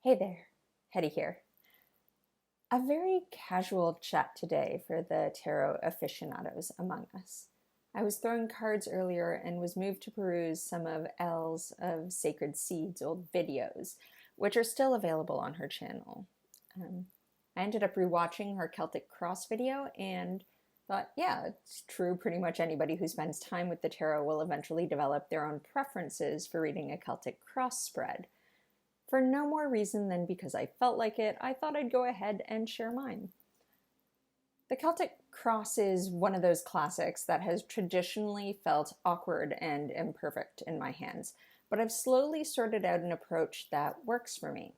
Hey there, Hetty here. A very casual chat today for the tarot aficionados among us. I was throwing cards earlier and was moved to peruse some of Elle's of Sacred Seeds old videos, which are still available on her channel. I ended up rewatching her Celtic Cross video and thought, yeah, it's true. Pretty much anybody who spends time with the tarot will eventually develop their own preferences for reading a Celtic Cross spread. For no more reason than because I felt like it, I thought I'd go ahead and share mine. The Celtic Cross is one of those classics that has traditionally felt awkward and imperfect in my hands, but I've slowly sorted out an approach that works for me.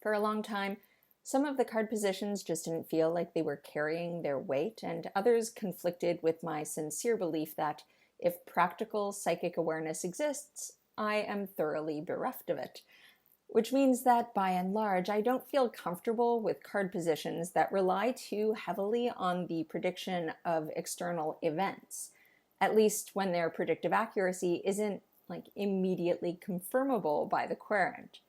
For a long time, some of the card positions just didn't feel like they were carrying their weight, and others conflicted with my sincere belief that if practical psychic awareness exists, I am thoroughly bereft of it. Which means that, by and large, I don't feel comfortable with card positions that rely too heavily on the prediction of external events, at least when their predictive accuracy isn't immediately confirmable by the querent.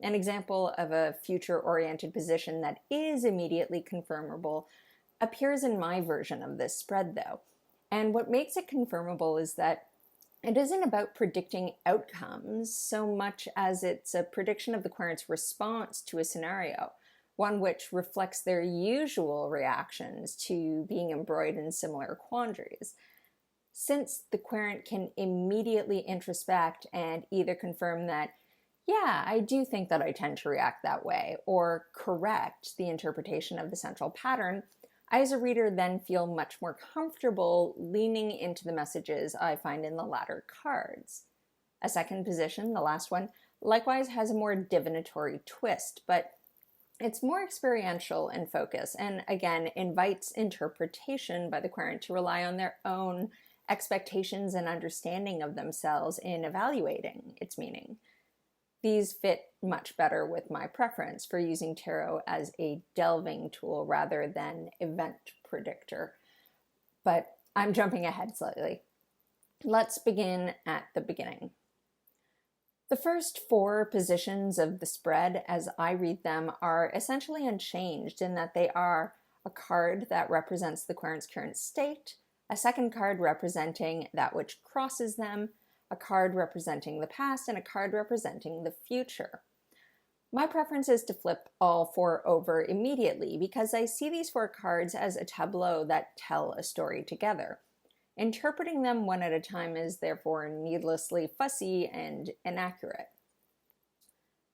An example of a future-oriented position that is immediately confirmable appears in my version of this spread, though. And what makes it confirmable is that it isn't about predicting outcomes so much as it's a prediction of the querent's response to a scenario, one which reflects their usual reactions to being embroiled in similar quandaries. Since the querent can immediately introspect and either confirm that, yeah, I do think that I tend to react that way, or correct the interpretation of the central pattern, I, as a reader, then feel much more comfortable leaning into the messages I find in the latter cards. A second position, the last one, likewise has a more divinatory twist, but it's more experiential in focus and, again, invites interpretation by the querent to rely on their own expectations and understanding of themselves in evaluating its meaning. These fit much better with my preference for using tarot as a delving tool rather than event predictor. But I'm jumping ahead slightly. Let's begin at the beginning. The first four positions of the spread, as I read them, are essentially unchanged in that they are a card that represents the querent's current state, a second card representing that which crosses them, a card representing the past, and a card representing the future. My preference is to flip all four over immediately because I see these four cards as a tableau that tell a story together. Interpreting them one at a time is therefore needlessly fussy and inaccurate.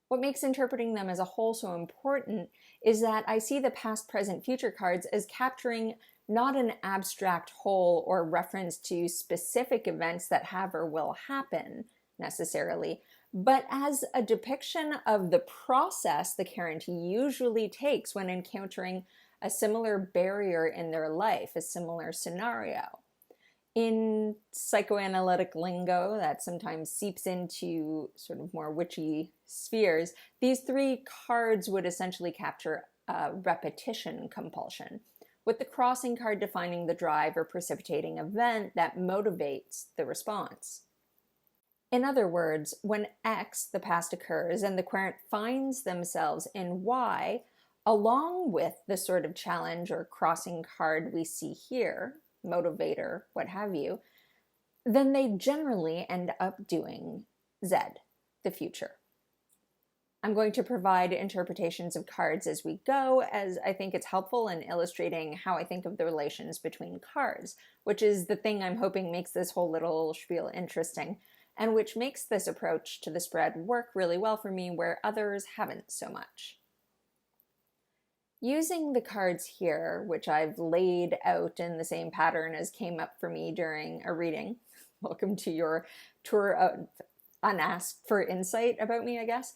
What makes interpreting them as a whole so important is that I see the past, present, future cards as capturing not an abstract whole or reference to specific events that have or will happen necessarily, but as a depiction of the process the querent usually takes when encountering a similar barrier in their life, a similar scenario. In psychoanalytic lingo that sometimes seeps into sort of more witchy spheres, these three cards would essentially capture a repetition compulsion, with the crossing card defining the drive or precipitating event that motivates the response. In other words, when X, the past, occurs and the querent finds themselves in Y, along with the sort of challenge or crossing card we see here, motivator, what have you, then they generally end up doing Z, the future. I'm going to provide interpretations of cards as we go, as I think it's helpful in illustrating how I think of the relations between cards, which is the thing I'm hoping makes this whole little spiel interesting, and which makes this approach to the spread work really well for me where others haven't so much. Using the cards here, which I've laid out in the same pattern as came up for me during a reading, welcome to your tour unasked for insight about me, I guess.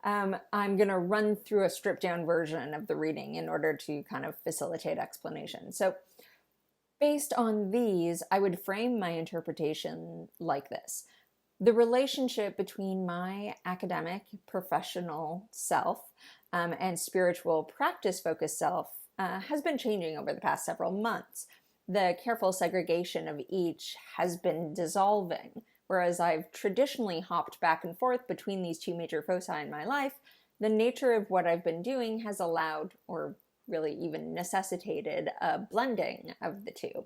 I'm going to run through a stripped down version of the reading in order to kind of facilitate explanation. So based on these, I would frame my interpretation like this. The relationship between my academic, professional self and spiritual practice-focused self has been changing over the past several months. The careful segregation of each has been dissolving. Whereas I've traditionally hopped back and forth between these two major foci in my life, the nature of what I've been doing has allowed, or really even necessitated, a blending of the two.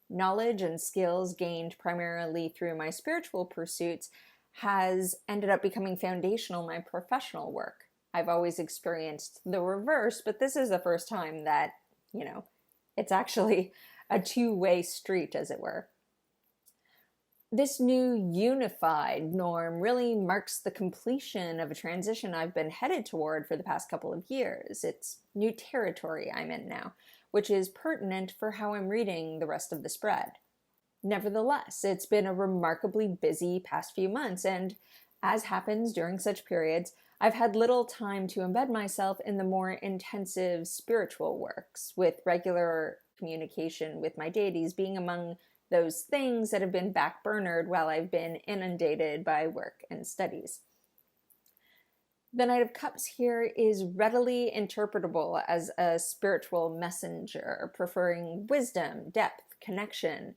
Knowledge and skills gained primarily through my spiritual pursuits has ended up becoming foundational in my professional work. I've always experienced the reverse, but this is the first time that, it's actually a two-way street, as it were. This new unified norm really marks the completion of a transition I've been headed toward for the past couple of years. It's new territory I'm in now, which is pertinent for how I'm reading the rest of the spread. Nevertheless, it's been a remarkably busy past few months, and as happens during such periods, I've had little time to embed myself in the more intensive spiritual works, with regular communication with my deities being among those things that have been backburnered while I've been inundated by work and studies. The Knight of Cups here is readily interpretable as a spiritual messenger, preferring wisdom, depth, connection,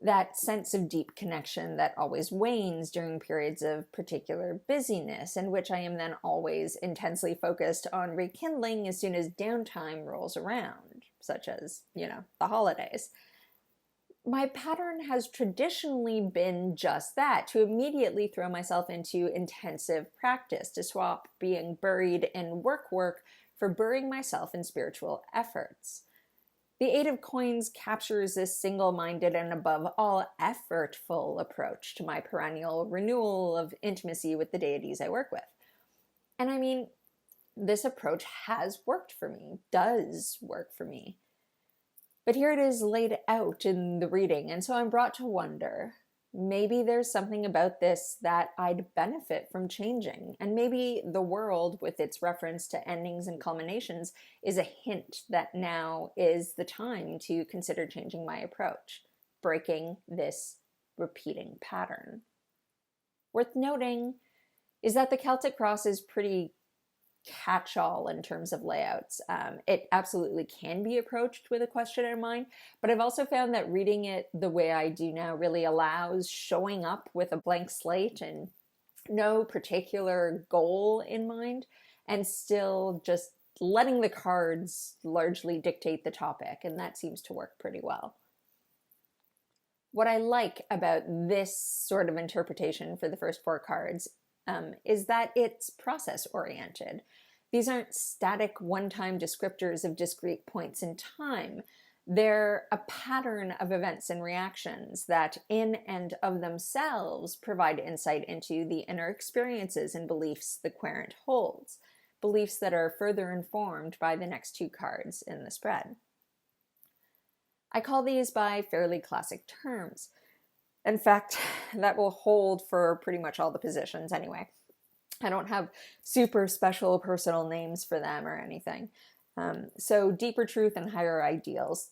that sense of deep connection that always wanes during periods of particular busyness, and which I am then always intensely focused on rekindling as soon as downtime rolls around, such as, the holidays. My pattern has traditionally been just that, to immediately throw myself into intensive practice, to swap being buried in work for burying myself in spiritual efforts. The Eight of Coins captures this single-minded and above all effortful approach to my perennial renewal of intimacy with the deities I work with. And I mean, this approach has worked for me, does work for me. But here it is laid out in the reading, and so I'm brought to wonder, maybe there's something about this that I'd benefit from changing, and maybe the world, with its reference to endings and culminations, is a hint that now is the time to consider changing my approach, breaking this repeating pattern. Worth noting is that the Celtic Cross is pretty catch-all in terms of layouts. It absolutely can be approached with a question in mind, but I've also found that reading it the way I do now really allows showing up with a blank slate and no particular goal in mind, and still just letting the cards largely dictate the topic, and that seems to work pretty well. What I like about this sort of interpretation for the first four cards is that it's process-oriented. These aren't static one-time descriptors of discrete points in time. They're a pattern of events and reactions that in and of themselves provide insight into the inner experiences and beliefs the querent holds, beliefs that are further informed by the next two cards in the spread. I call these by fairly classic terms. In fact, that will hold for pretty much all the positions anyway. I don't have super special personal names for them or anything. So deeper truth and higher ideals.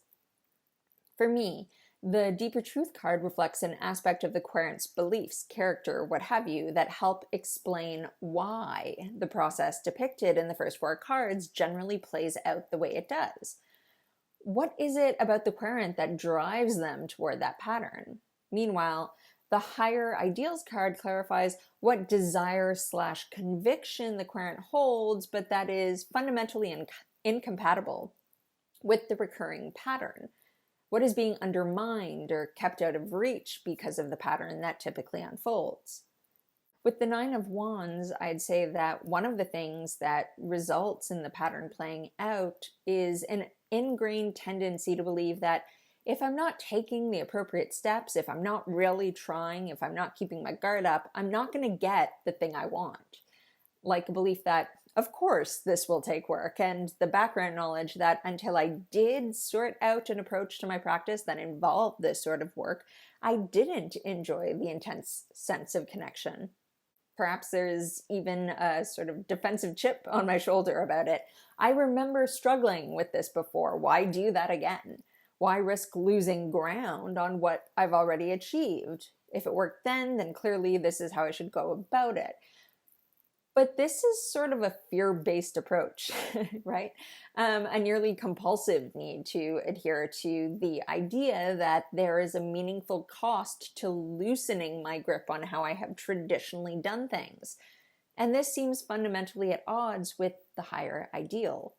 For me, the deeper truth card reflects an aspect of the querent's beliefs, character, what have you, that help explain why the process depicted in the first four cards generally plays out the way it does. What is it about the querent that drives them toward that pattern? Meanwhile, the higher ideals card clarifies what desire/conviction the querent holds, but that is fundamentally incompatible with the recurring pattern. What is being undermined or kept out of reach because of the pattern that typically unfolds? With the Nine of Wands, I'd say that one of the things that results in the pattern playing out is an ingrained tendency to believe that if I'm not taking the appropriate steps, if I'm not really trying, if I'm not keeping my guard up, I'm not going to get the thing I want. Like a belief that, of course, this will take work, and the background knowledge that until I did sort out an approach to my practice that involved this sort of work, I didn't enjoy the intense sense of connection. Perhaps there's even a sort of defensive chip on my shoulder about it. I remember struggling with this before. Why do that again? Why risk losing ground on what I've already achieved? If it worked then clearly this is how I should go about it. But this is sort of a fear-based approach, right? A nearly compulsive need to adhere to the idea that there is a meaningful cost to loosening my grip on how I have traditionally done things, and this seems fundamentally at odds with the higher ideal.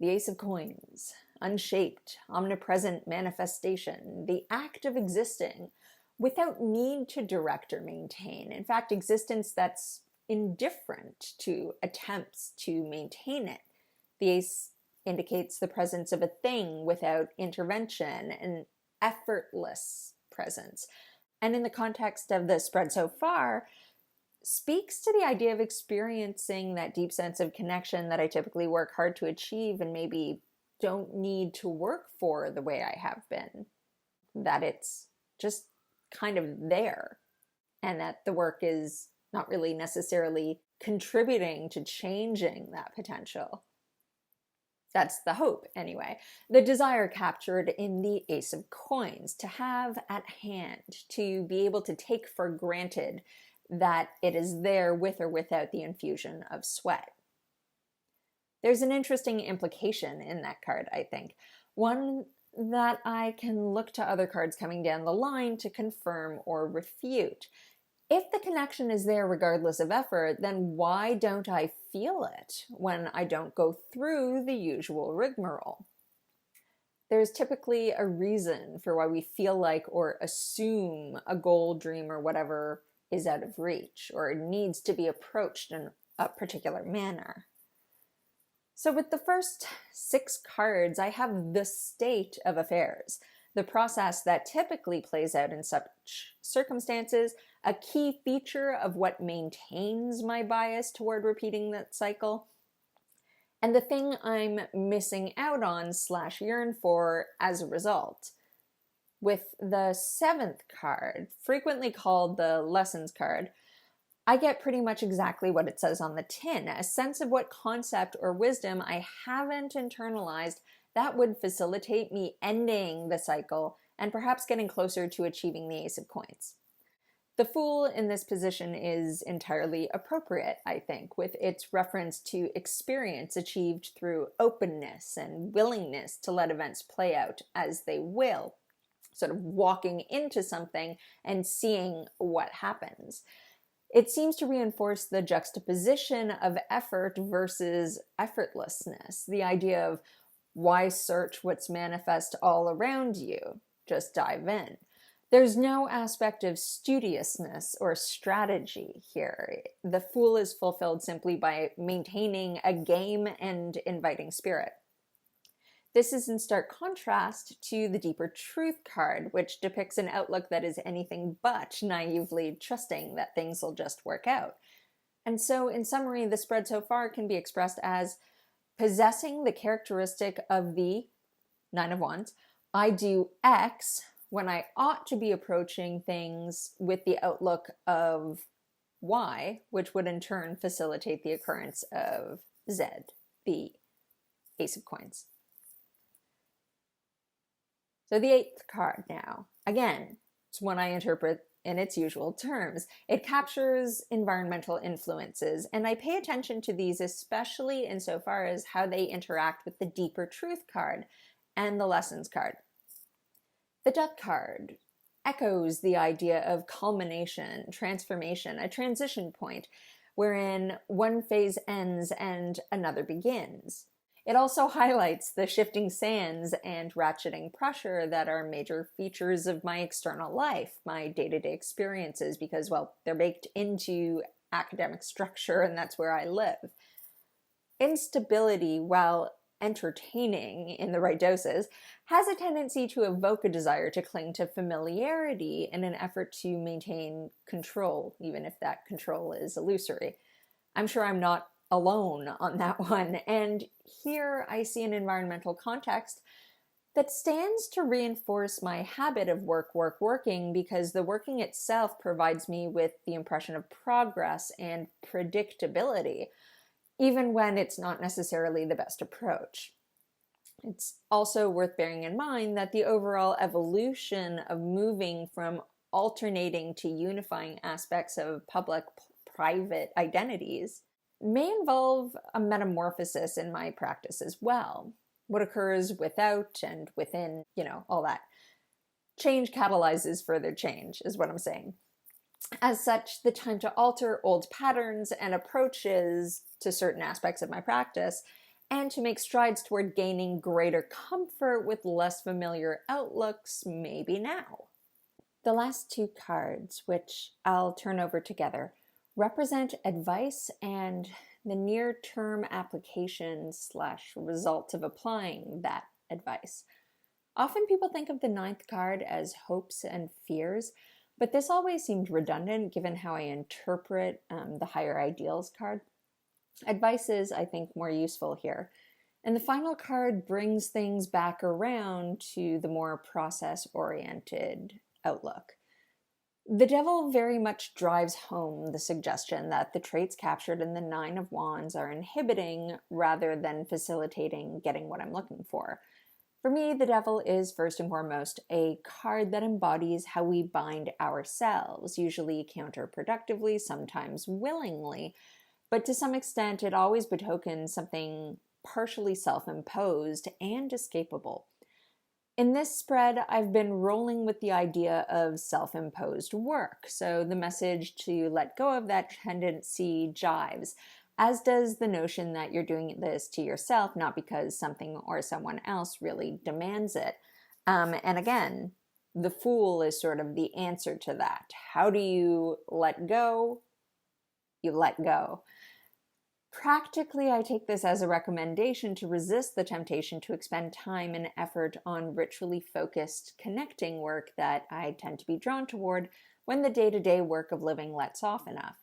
The Ace of Coins, unshaped, omnipresent manifestation, the act of existing without need to direct or maintain. In fact, existence that's indifferent to attempts to maintain it. The ace indicates the presence of a thing without intervention, an effortless presence. And in the context of the spread so far, speaks to the idea of experiencing that deep sense of connection that I typically work hard to achieve and maybe don't need to work for the way I have been. That it's just kind of there, and that the work is not really necessarily contributing to changing that potential. That's the hope, anyway. The desire captured in the Ace of Coins, to have at hand, to be able to take for granted that it is there with or without the infusion of sweat. There's an interesting implication in that card, I think. One that I can look to other cards coming down the line to confirm or refute. If the connection is there regardless of effort, then why don't I feel it when I don't go through the usual rigmarole? There's typically a reason for why we feel like or assume a goal, dream, or whatever is out of reach or needs to be approached in a particular manner. So with the first 6 cards, I have the state of affairs, the process that typically plays out in such circumstances, a key feature of what maintains my bias toward repeating that cycle, and the thing I'm missing out on / yearn for as a result. With the 7th card, frequently called the lessons card, I get pretty much exactly what it says on the tin, a sense of what concept or wisdom I haven't internalized that would facilitate me ending the cycle and perhaps getting closer to achieving the Ace of Coins. The Fool in this position is entirely appropriate, I think, with its reference to experience achieved through openness and willingness to let events play out as they will, sort of walking into something and seeing what happens. It seems to reinforce the juxtaposition of effort versus effortlessness, the idea of why search what's manifest all around you? Just dive in. There's no aspect of studiousness or strategy here. The Fool is fulfilled simply by maintaining a game and inviting spirit. This is in stark contrast to the Deeper Truth card, which depicts an outlook that is anything but naively trusting that things will just work out. And so, in summary, the spread so far can be expressed as possessing the characteristic of the 9 of Wands. I do X when I ought to be approaching things with the outlook of Y, which would in turn facilitate the occurrence of Z, the Ace of Coins. So the 8th card now, again, it's one I interpret in its usual terms. It captures environmental influences, and I pay attention to these especially insofar as how they interact with the Deeper Truth card and the Lessons card. The Death card echoes the idea of culmination, transformation, a transition point wherein one phase ends and another begins. It also highlights the shifting sands and ratcheting pressure that are major features of my external life, my day-to-day experiences, because, well, they're baked into academic structure and that's where I live. Instability, while entertaining in the right doses, has a tendency to evoke a desire to cling to familiarity in an effort to maintain control, even if that control is illusory. I'm sure I'm not alone on that one. And here I see an environmental context that stands to reinforce my habit of working, because the working itself provides me with the impression of progress and predictability, even when it's not necessarily the best approach. It's also worth bearing in mind that the overall evolution of moving from alternating to unifying aspects of public-private identities may involve a metamorphosis in my practice as well. What occurs without and within, all that. Change catalyzes further change, is what I'm saying. As such, the time to alter old patterns and approaches to certain aspects of my practice and to make strides toward gaining greater comfort with less familiar outlooks may be now. The last two cards, which I'll turn over together, represent advice and the near-term application / results of applying that advice. Often people think of the ninth card as hopes and fears, but this always seemed redundant given how I interpret the higher ideals card. Advice is, I think, more useful here. And the final card brings things back around to the more process-oriented outlook. The devil very much drives home the suggestion that the traits captured in the Nine of Wands are inhibiting rather than facilitating getting what I'm looking for. For me, the devil is first and foremost a card that embodies how we bind ourselves, usually counterproductively, sometimes willingly, but to some extent it always betokens something partially self-imposed and escapable. In this spread, I've been rolling with the idea of self-imposed work, so the message to let go of that tendency jives, as does the notion that you're doing this to yourself, not because something or someone else really demands it. And again, the Fool is sort of the answer to that. How do you let go? You let go. Practically, I take this as a recommendation to resist the temptation to expend time and effort on ritually focused connecting work that I tend to be drawn toward when the day-to-day work of living lets off enough.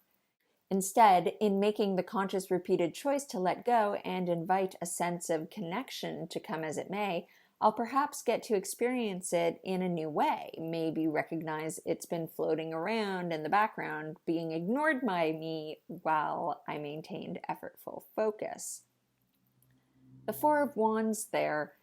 Instead, in making the conscious repeated choice to let go and invite a sense of connection to come as it may, I'll perhaps get to experience it in a new way, maybe recognize it's been floating around in the background, being ignored by me while I maintained effortful focus. The Four of Wands there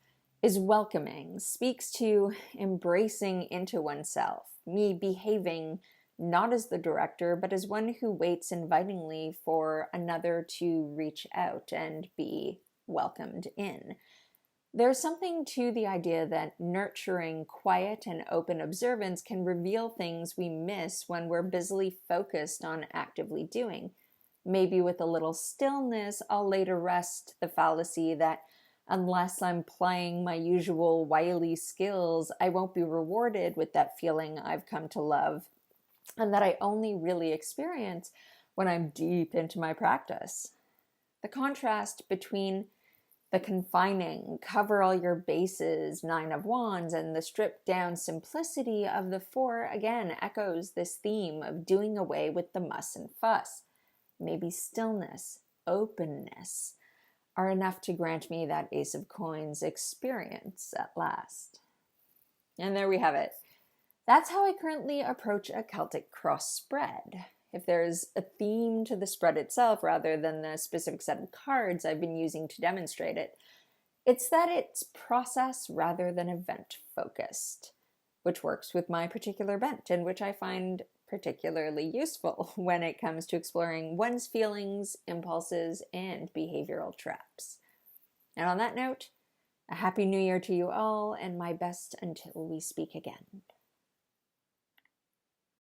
is welcoming, speaks to embracing into oneself, me behaving not as the director, but as one who waits invitingly for another to reach out and be welcomed in. There's something to the idea that nurturing quiet and open observance can reveal things we miss when we're busily focused on actively doing. Maybe with a little stillness, I'll lay to rest the fallacy that unless I'm playing my usual wily skills, I won't be rewarded with that feeling I've come to love, and that I only really experience when I'm deep into my practice. The contrast between the confining, cover all your bases, Nine of Wands, and the stripped down simplicity of the Four again echoes this theme of doing away with the muss and fuss. Maybe stillness, openness are enough to grant me that Ace of Coins experience at last. And there we have it. That's how I currently approach a Celtic Cross spread. If there's a theme to the spread itself rather than the specific set of cards I've been using to demonstrate it, it's that it's process rather than event focused, which works with my particular bent and which I find particularly useful when it comes to exploring one's feelings, impulses, and behavioral traps. And on that note, a happy new year to you all, and my best until we speak again.